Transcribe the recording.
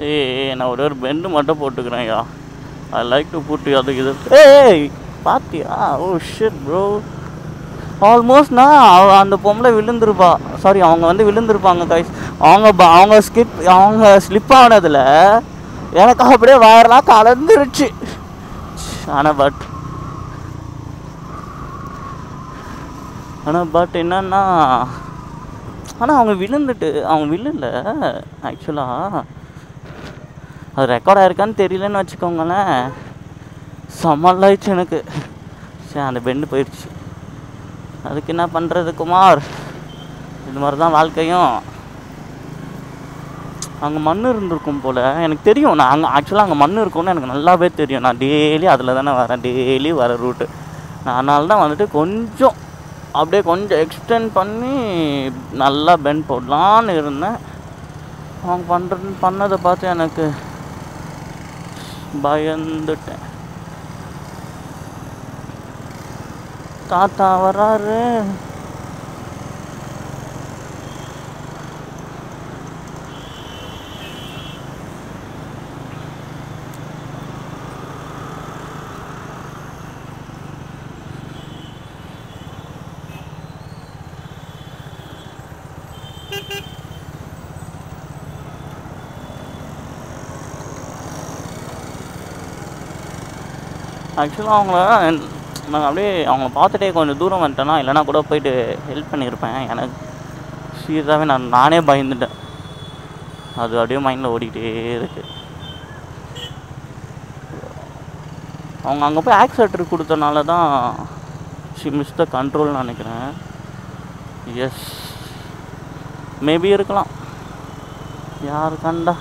ஏய் நான் ஒரு பெண்டு மட்டும் போட்டுக்கிறேன்யா. ஐ லைக் டு புட் அதுக்கு இது. ஏய் பாத்தியா? ஓ ஷிட் ப்ரோ, ஆல்மோஸ்ட்னா அந்த பொம்பளை விழுந்துருப்பா. சாரி, அவங்க வந்து விழுந்திருப்பாங்க கைஸ். அவங்க ஸ்லிப் ஆனதில் எனக்கு அப்படியே வயரெலாம் கலந்துருச்சு. ஆனால் பட் என்னன்னா, ஆனால் அவங்க விழல ஆக்சுவலாக. அது ரெக்கார்ட் ஆயிருக்கான்னு தெரியலன்னு வச்சுக்கோங்களேன். சமாளிச்சு எனக்கு. சரி, அந்த பெண்டு போயிடுச்சு. அதுக்கு என்ன பண்ணுறது குமார், இது மாதிரி தான் வாழ்க்கையும். அங்கே மண் இருந்திருக்கும் போல் எனக்கு தெரியும். நான் ஆக்சுவலாக அங்கே மண் இருக்கும்னு எனக்கு நல்லாவே தெரியும். நான் டெய்லி அதில் தானே வரேன், டெய்லி வர ரூட்டு. நான் அதனால தான் வந்துட்டு கொஞ்சம் அப்படியே கொஞ்சம் எக்ஸ்டெண்ட் பண்ணி நல்லா பெண்ட் போடலான்னு இருந்தேன். அவங்க பண்ணதை பார்த்து எனக்கு பயந்துட்டேன். தாத்தா வராரு. ஆக்சுவலாக நான் அப்படியே அவங்கள பார்த்துட்டே கொஞ்சம் தூரம் வந்துட்டேன்னா, இல்லைனா கூட போயிட்டு ஹெல்ப் பண்ணியிருப்பேன். எனக்கு சீரியஸாகவே நானே பயந்துட்டேன். அது அப்படியே மைண்டில் ஓடிக்கிட்டே இருக்கு. அவங்க அங்கே போய் ஆக்சிலேட்டர் கொடுத்தனால தான் ஷி மிஸ் த கண்ட்ரோல்னு நினைக்கிறேன். எஸ், மேபி இருக்கலாம், யாரு கண்டா.